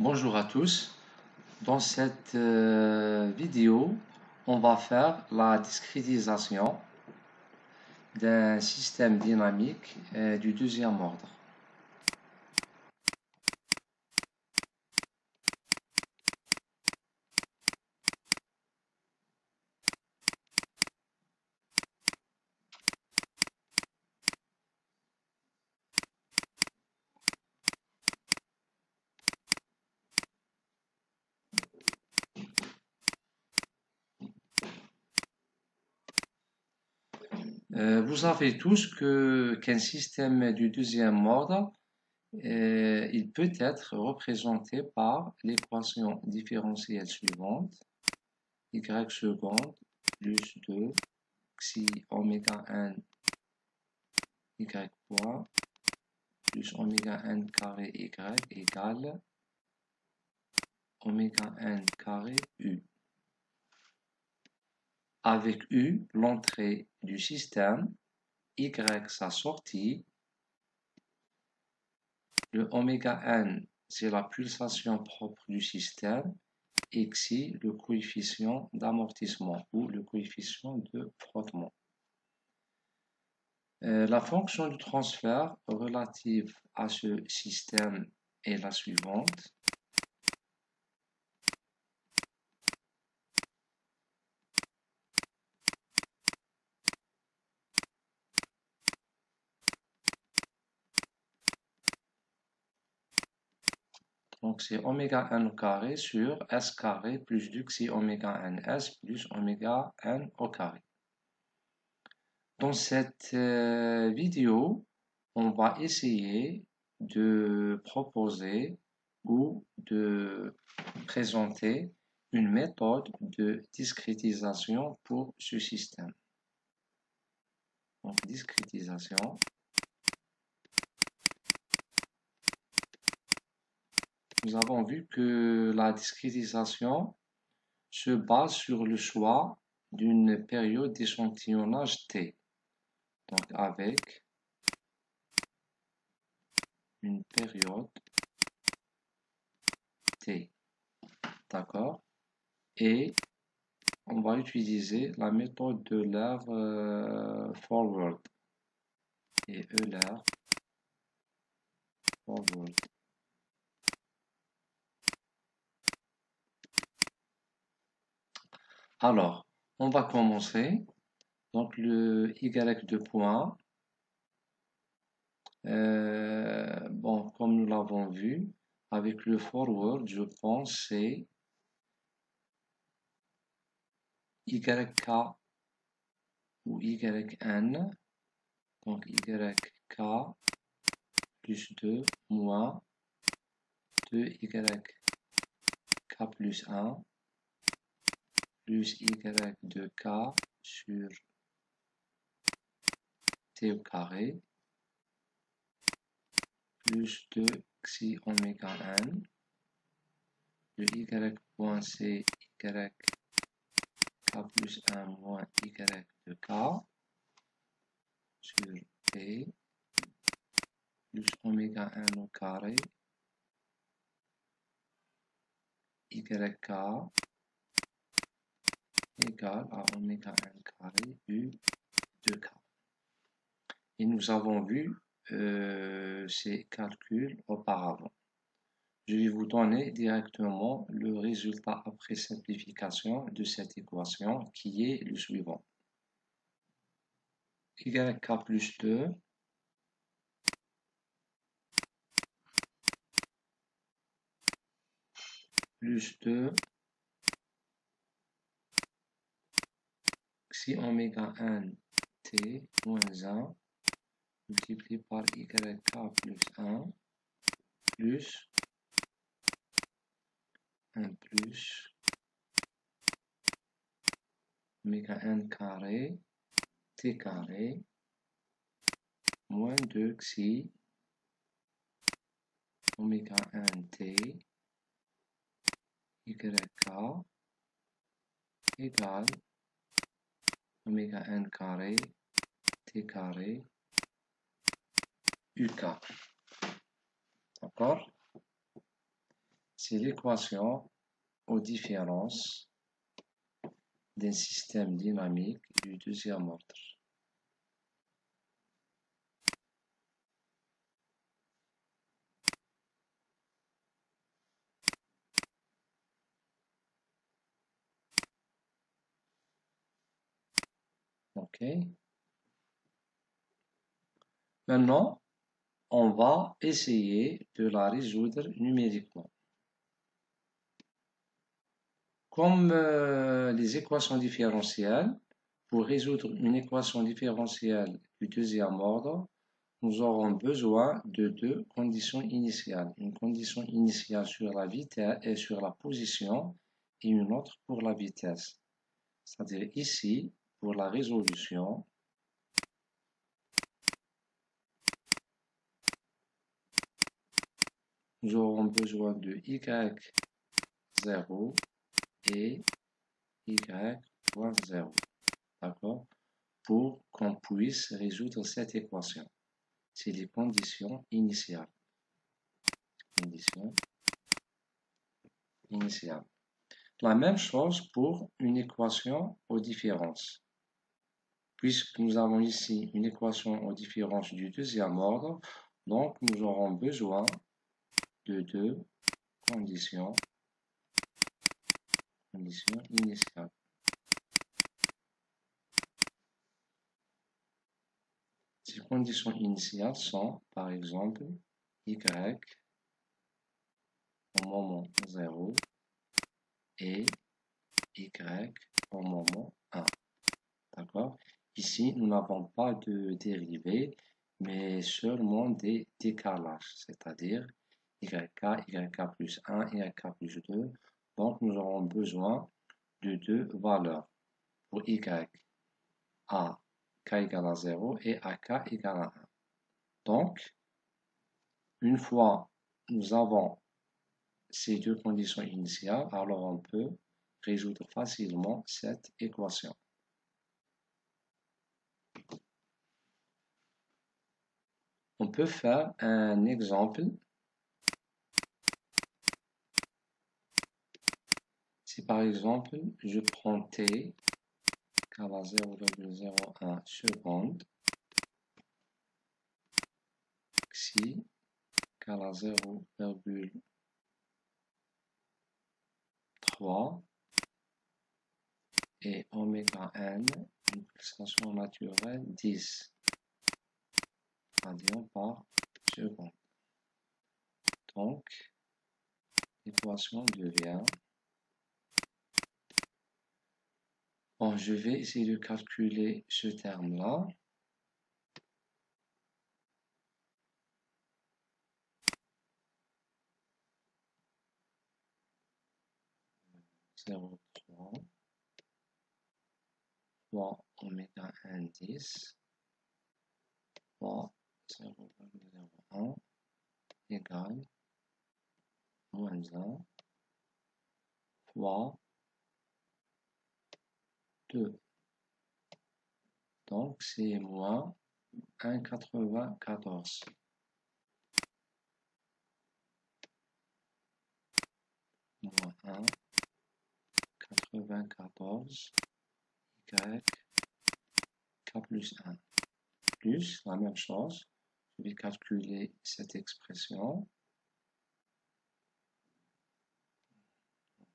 Bonjour à tous. Dans cette vidéo, on va faire la discrétisation d'un système dynamique du deuxième ordre. Vous savez tous qu'un système du deuxième ordre, il peut être représenté par l'équation différentielle suivante, y seconde plus 2 xi oméga n y point plus oméga n carré y égale oméga n carré u. Avec u, l'entrée du système, y sa sortie, le oméga n, c'est la pulsation propre du système, et xi, le coefficient d'amortissement ou le coefficient de frottement. La fonction de transfert relative à ce système est la suivante. Donc c'est oméga n au carré sur s carré plus du xi oméga ns plus oméga n au carré. Dans cette vidéo, on va essayer de proposer ou de présenter une méthode de discrétisation pour ce système. Donc discrétisation. Nous avons vu que la discrétisation se base sur le choix d'une période d'échantillonnage T. Donc avec une période T. D'accord? Et on va utiliser la méthode de Euler forward. Et Euler forward. Alors, on va commencer. Donc le Y de point. Bon, comme nous l'avons vu, avec le forward, je pense c'est YK ou YN. Donc YK plus 2 moins 2YK plus 1 plus Y de K sur T au carré plus 2 xi oméga n. Le Y point c'est YK plus 1 moins Y de K sur T plus oméga n au carré YK égale à oméga n carré U de K. Et nous avons vu ces calculs auparavant. Je vais vous donner directement le résultat après simplification de cette équation qui est le suivant. YK plus 2 plus 2 xi oméga n t moins 1 multiplié par YK plus 1 plus 1 plus oméga n carré t carré moins 2 xi oméga n t YK égale oméga n carré t carré UK. D'accord? c'est l'équation aux différences d'un système dynamique du deuxième ordre. OK. Maintenant, on va essayer de la résoudre numériquement. Comme les équations différentielles, pour résoudre une équation différentielle du deuxième ordre, nous aurons besoin de deux conditions initiales. Une condition initiale sur la vitesse et sur la position et une autre pour la vitesse. C'est-à-dire ici, pour la résolution, nous aurons besoin de y0 et y.0, d'accord, pour qu'on puisse résoudre cette équation. C'est les conditions initiales. Conditions initiales. La même chose pour une équation aux différences. Puisque nous avons ici une équation aux différences du deuxième ordre, donc nous aurons besoin de deux conditions initiales. Ces conditions initiales sont, par exemple, y au moment 0 et y au moment 1. D'accord? Ici, nous n'avons pas de dérivée, mais seulement des décalages, c'est-à-dire yk plus 1, yk plus 2. Donc, nous aurons besoin de deux valeurs pour y, à k égale à 0 et à k égale à 1. Donc, une fois nous avons ces deux conditions initiales, alors on peut résoudre facilement cette équation. On peut faire un exemple. Si par exemple, je prends t égale à 0,01 seconde, xi égale à 0,3 et oméga n, une pulsation naturelle 10 radians par seconde. Donc, l'équation devient... Bon, je vais essayer de calculer ce terme-là. Zéro trois fois oméga n 10 fois 0,01 égale moins 1 fois 2. Donc, c'est moins 1,94. Moins 1,94 y k plus 1. Plus la même chose, je vais calculer cette expression.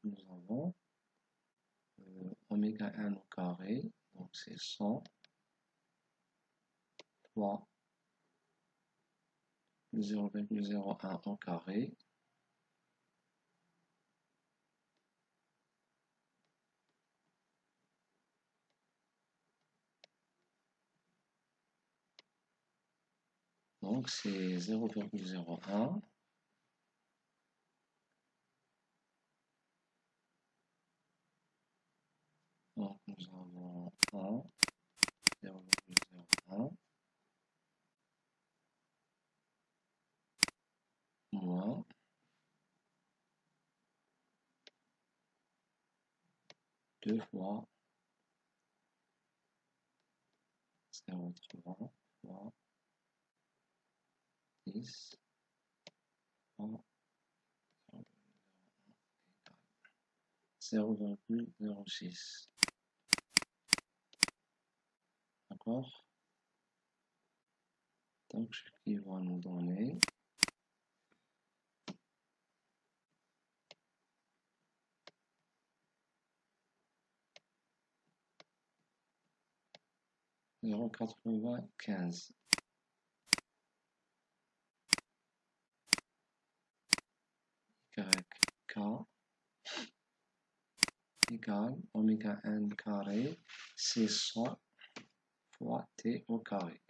Nous avons oméga n au carré, donc c'est 100 fois 0,01 au carré. Donc c'est 0,01. Donc nous avons 1, 0,01 moins 2 fois 0,3 fois 10 fois 0,06. D'accord? Donc, ce qui va nous donner 0,95. YK égale oméga n carré, c'est 100 fois t au carré.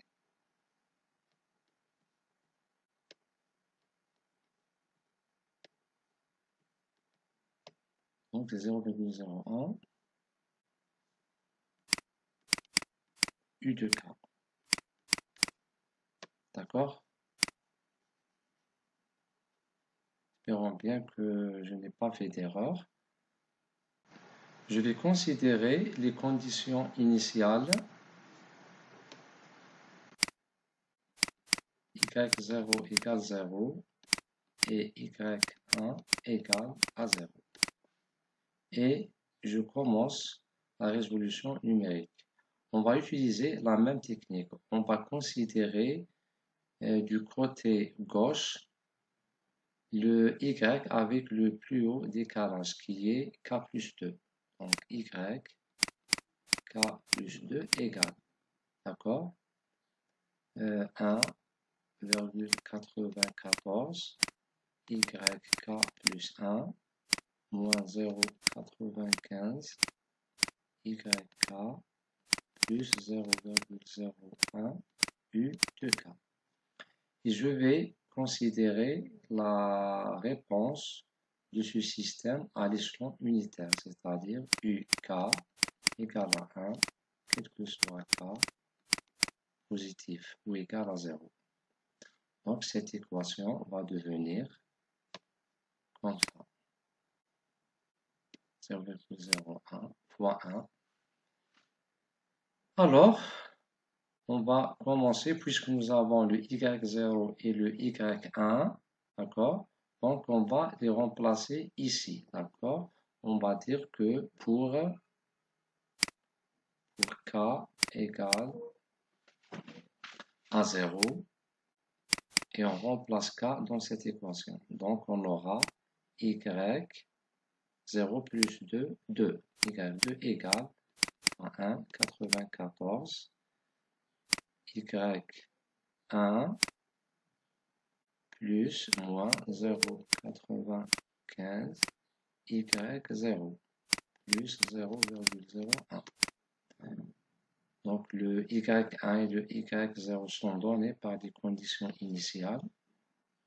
Donc 0,01 U de K. D'accord? Espérons bien que je n'ai pas fait d'erreur. Je vais considérer les conditions initiales y0 égale 0 et y1 égale à 0. Et je commence la résolution numérique. On va utiliser la même technique. On va considérer du côté gauche le y avec le plus haut décalage qui est k plus 2. Donc y k plus 2 égale, d'accord, 1,94 YK plus 1 moins 0,95 YK plus 0,01 U de K. Et je vais considérer la réponse de ce système à l'échelon unitaire, c'est-à-dire UK égale à 1, quel que soit K, positif ou égal à 0. Donc cette équation va devenir comme ça. 0,01 fois 1. Alors, on va commencer puisque nous avons le y0 et le y1, d'accord? Donc, on va les remplacer ici, d'accord? On va dire que pour k égale à 0, et on remplace k dans cette équation. Donc, on aura y 0 plus 2, 2. Y2 égale à 1, 94. Y1 plus moins 0,95 Y0 plus 0,01. Donc le Y1 et le Y0 sont donnés par des conditions initiales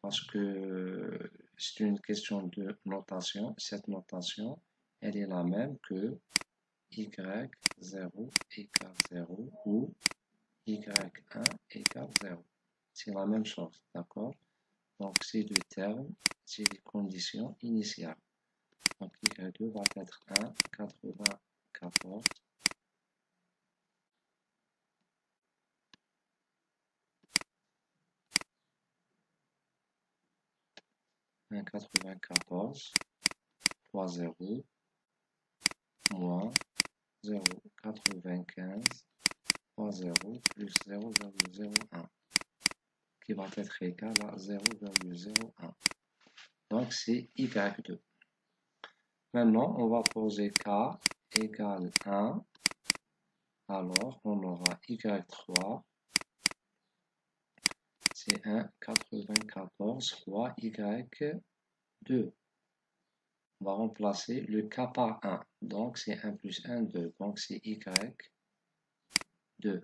parce que c'est une question de notation. Cette notation, elle est la même que Y0 égale 0 ou Y1 égale 0. C'est la même chose, d'accord? Donc ces deux termes, c'est les conditions initiales. Donc Y2 va être 1, 94. 1,94 fois 0 moins 0,95 fois 0 plus 0,01 qui va être égal à 0,01. Donc c'est Y2. Maintenant, on va poser K égale 1. Alors, on aura Y3. C'est 1,94 fois Y2. On va remplacer le K par 1. Donc, c'est 1 plus 1, 2. Donc, c'est Y2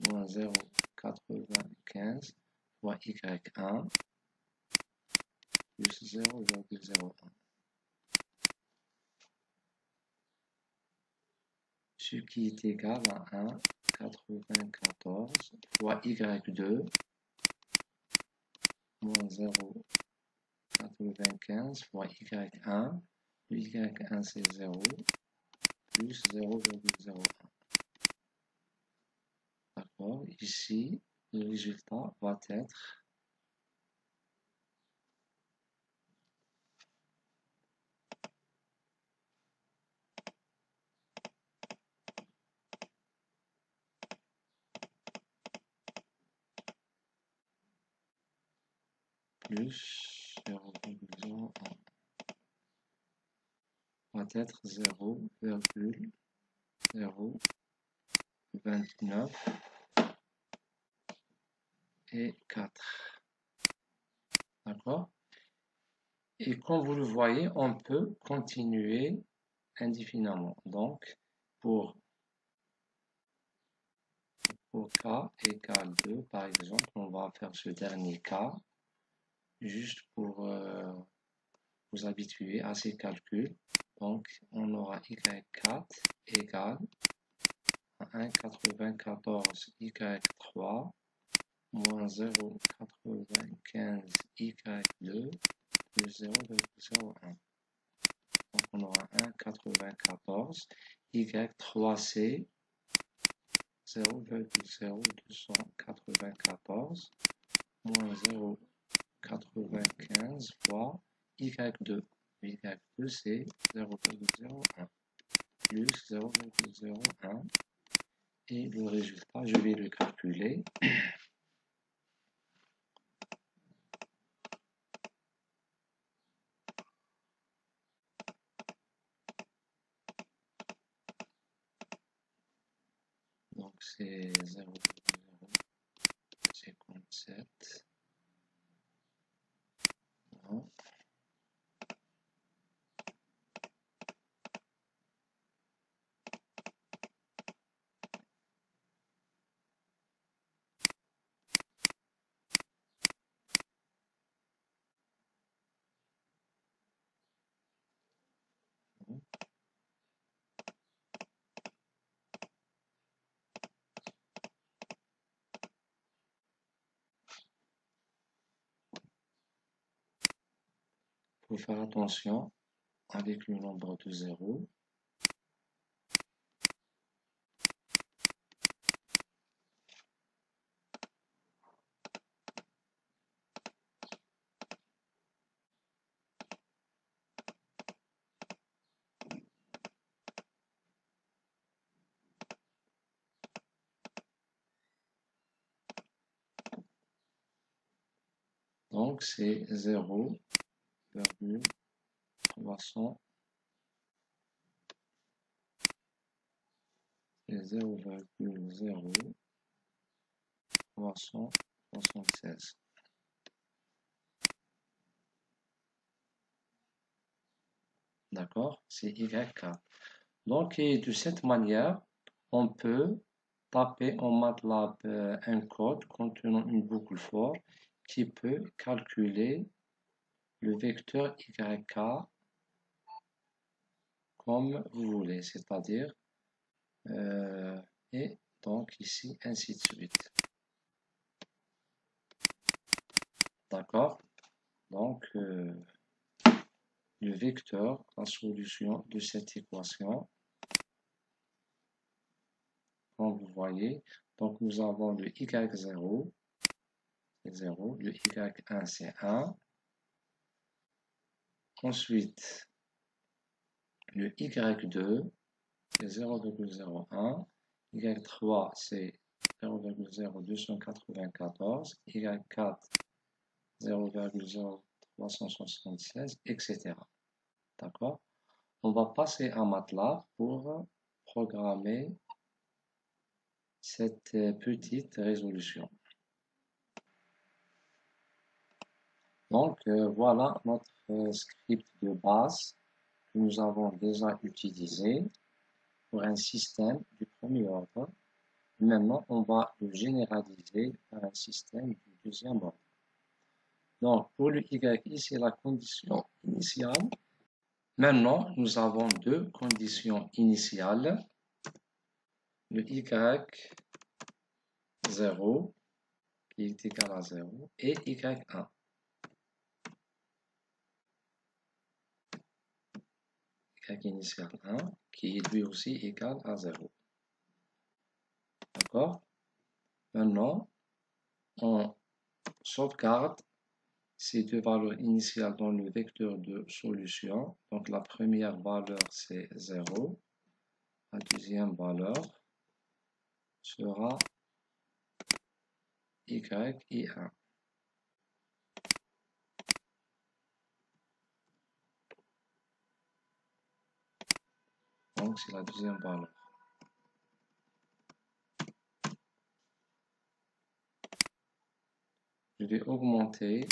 moins 0,95 fois Y1 plus 0,01. Ce qui est égal à 1,94 fois Y2 moins 0,95 fois Y1. Le Y1 c'est 0 plus 0,01. D'accord, ici le résultat va être plus 0,01 va être 0,029 et 4. D'accord? Et comme vous le voyez, on peut continuer indéfiniment. Donc, pour k égale 2, par exemple, on va faire ce dernier cas, juste pour vous habituer à ces calculs. Donc, on aura y4 égale 1,94 y3 moins 0,95 y2 plus 0,01. Donc, on aura 1,94 y3c 0,0294 moins 0,95 fois y2. y2 c'est 0,01 plus 0,01 et le résultat, je vais le calculer. Donc c'est 0,057. Non. Il faut faire attention avec le nombre de zéros. Donc c'est 0,300 et 0,0376. D'accord? C'est YK. Donc, et de cette manière, on peut taper en MATLAB un code contenant une boucle for qui peut calculer le vecteur YK comme vous voulez, c'est-à-dire, et donc ici, ainsi de suite. D'accord? Donc, le vecteur, la solution de cette équation, comme vous voyez, donc nous avons le y0, c'est 0, le y1 c'est 1, ensuite le y2 c'est 0,01, y3 c'est 0,0294, y4 0,0376, etc. D'accord? On va passer à MATLAB pour programmer cette petite résolution. Donc, voilà notre script de base que nous avons déjà utilisé pour un système du premier ordre. Maintenant, on va le généraliser par un système du deuxième ordre. Donc, pour le y, ici la condition initiale. Maintenant, nous avons deux conditions initiales. Le y0 qui est égal à 0 et y1. Y initial 1 qui est lui aussi égal à 0. D'accord? Maintenant, on sauvegarde ces deux valeurs initiales dans le vecteur de solution. Donc la première valeur c'est 0. La deuxième valeur sera y et 1. donc c'est la deuxième valeur. Je vais augmenter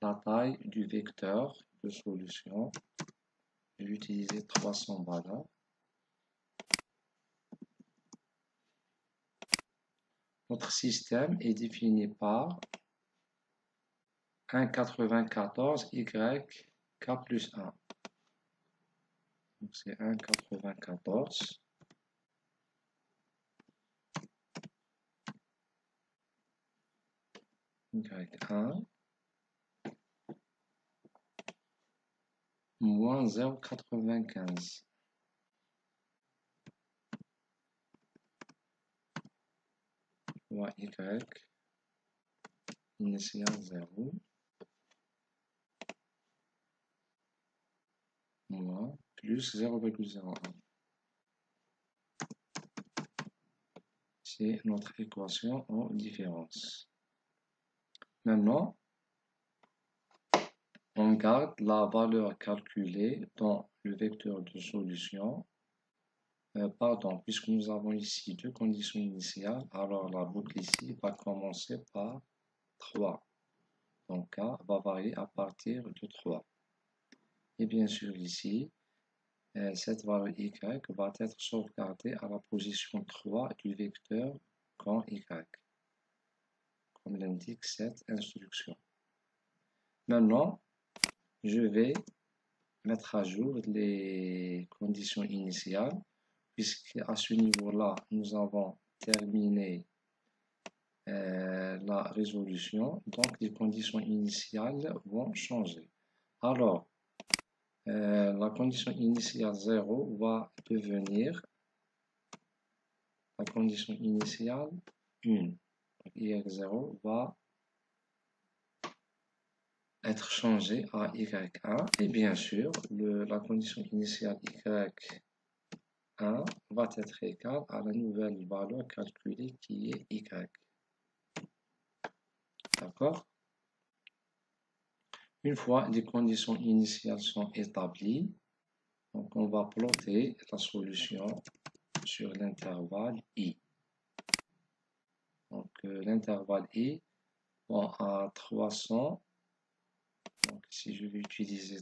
la taille du vecteur de solution. Je vais utiliser 300 valeurs. Notre système est défini par 1,94 y k plus 1. Donc c'est 1,94 y1 moins 0,95. Fois y initial 0 moins plus 0,01. C'est notre équation en différence. Maintenant, on garde la valeur calculée dans le vecteur de solution. Pardon, puisque nous avons ici deux conditions initiales, alors la boucle ici va commencer par 3. Donc K va varier à partir de 3. Et bien sûr ici, cette valeur y va être sauvegardée à la position 3 du vecteur quand y, comme l'indique cette instruction. Maintenant, je vais mettre à jour les conditions initiales, puisque à ce niveau-là, nous avons terminé la résolution, donc les conditions initiales vont changer. Alors, la condition initiale 0 va devenir la condition initiale 1. y0 va être changé à y1 et bien sûr la condition initiale y1 va être égale à la nouvelle valeur calculée qui est y. D'accord? Une fois les conditions initiales sont établies, donc on va plotter la solution sur l'intervalle i. Donc l'intervalle i bon, à 300. Donc si je vais utiliser,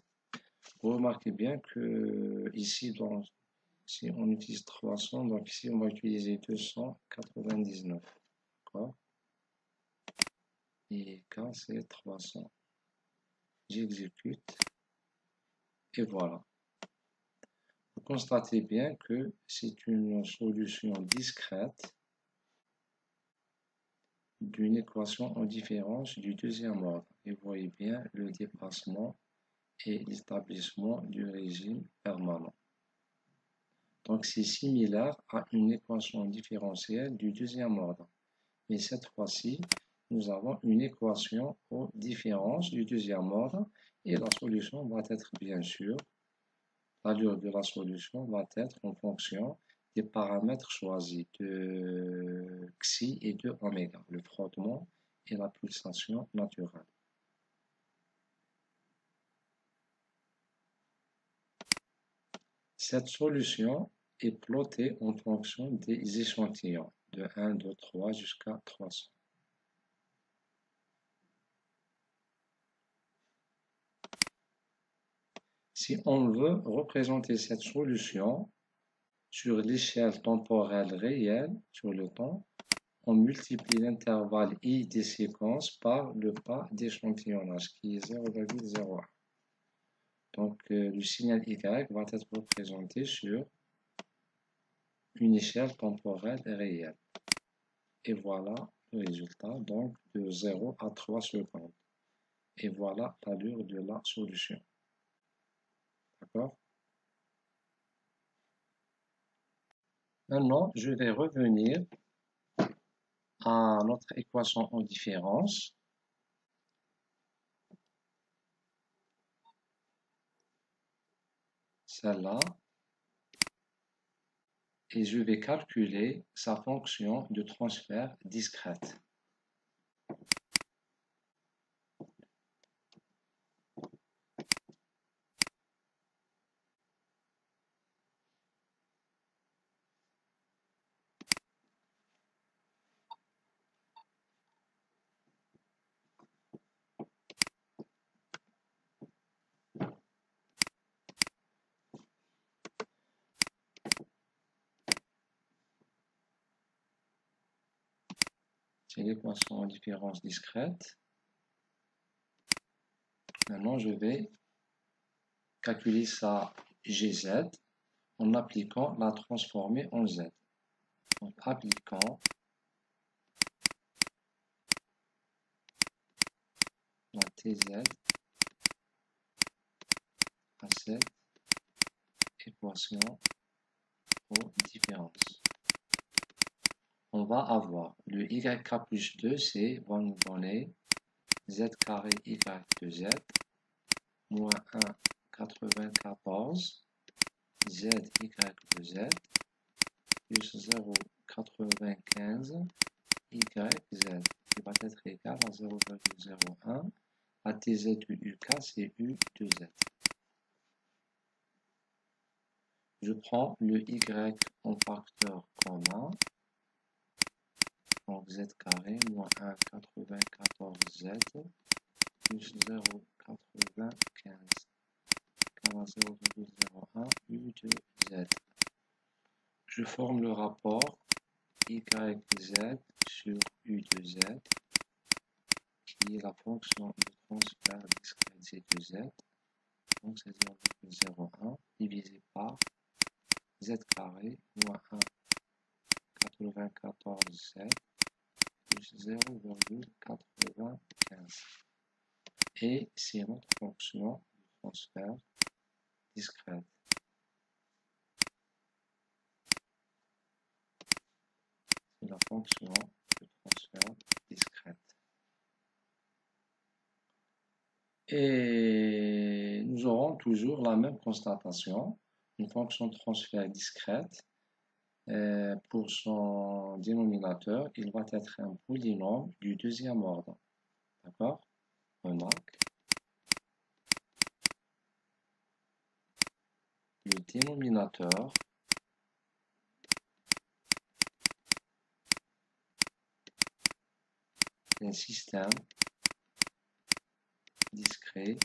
vous remarquez bien que ici, si on utilise 300, donc ici on va utiliser 299. D'accord? Et K c'est 300. J'exécute et voilà. Vous constatez bien que c'est une solution discrète d'une équation en différence du deuxième ordre. Et vous voyez bien le dépassement et l'établissement du régime permanent. Donc c'est similaire à une équation différentielle du deuxième ordre. Mais cette fois-ci, nous avons une équation aux différences du deuxième ordre et la solution va être bien sûr, l'allure de la solution va être en fonction des paramètres choisis de xi et de oméga, le frottement et la pulsation naturelle. Cette solution est plotée en fonction des échantillons de 1, 2, 3 jusqu'à 300. Si on veut représenter cette solution sur l'échelle temporelle réelle, sur le temps, on multiplie l'intervalle i des séquences par le pas d'échantillonnage qui est 0,01. Donc le signal y va être représenté sur une échelle temporelle réelle. Et voilà le résultat, donc de 0 à 3 secondes. Et voilà l'allure de la solution. D'accord? Maintenant, je vais revenir à notre équation en différence. Celle-là. Et je vais calculer sa fonction de transfert discrète. l'équation en différence discrète. Maintenant, je vais calculer sa GZ en appliquant la transformée en Z. Donc, appliquant la TZ à cette équation aux différences. On va avoir le YK plus 2C va nous donner Z carré Y de Z moins 1, 94 Z Y de Z plus 0, 95 Y Z qui va être égal à 0,01. La TZ de UK c'est U de Z. Je prends le Y en facteur commun. Donc Z carré moins 1, 94 Z plus 0,95 égale à 0,01 U de Z. Je forme le rapport YZ sur U de Z qui est la fonction de transfert discrète Z de Z. Donc c'est 0,01 divisé par Z carré moins 1, 94 Z plus 0,95. Et c'est notre fonction de transfert discrète. C'est la fonction de transfert discrète. Et nous aurons toujours la même constatation, une fonction de transfert discrète. Pour son dénominateur, il va être un polynôme du deuxième ordre. D'accord? Remarque. Le dénominateur d'un système discret,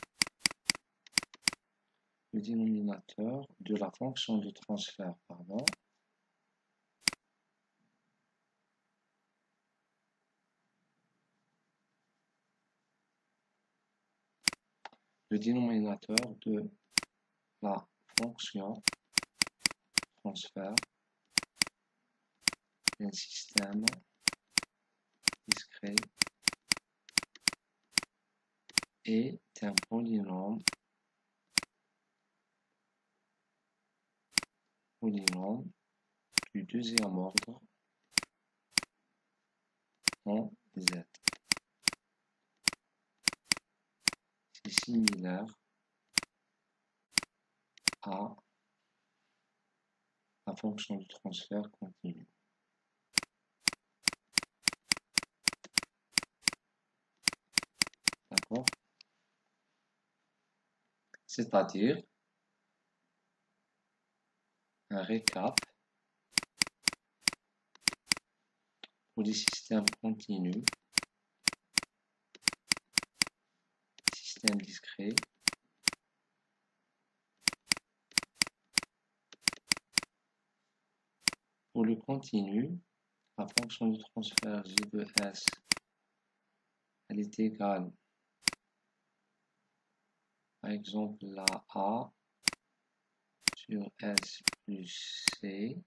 le dénominateur de la fonction de transfert, pardon, le dénominateur de la fonction transfert d'un système discret est un polynôme du deuxième ordre en Z. C'est similaire à la fonction de transfert continu. D'accord? C'est-à-dire un récap pour les systèmes continus, systèmes discrets, pour le continu, la fonction de transfert J de S, elle est égale, par exemple, la A sur S plus C,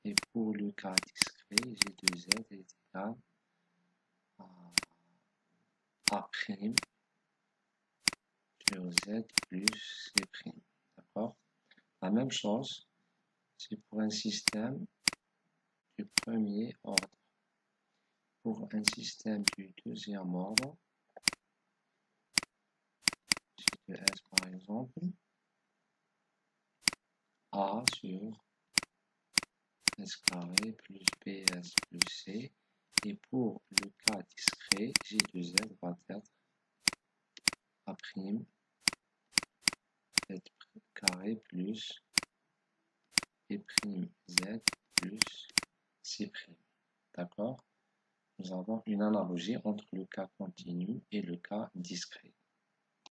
et pour le cas discret, J de Z est égal à A' sur Z plus C'. D'accord? La même chose, c'est pour un système du premier ordre. Pour un système du deuxième ordre, J de S par exemple, A sur S carré plus BS plus C. Et pour le cas discret, J de Z va être A' Z carré plus B', Z plus C'. D'accord? Nous avons une analogie entre le cas continu et le cas discret.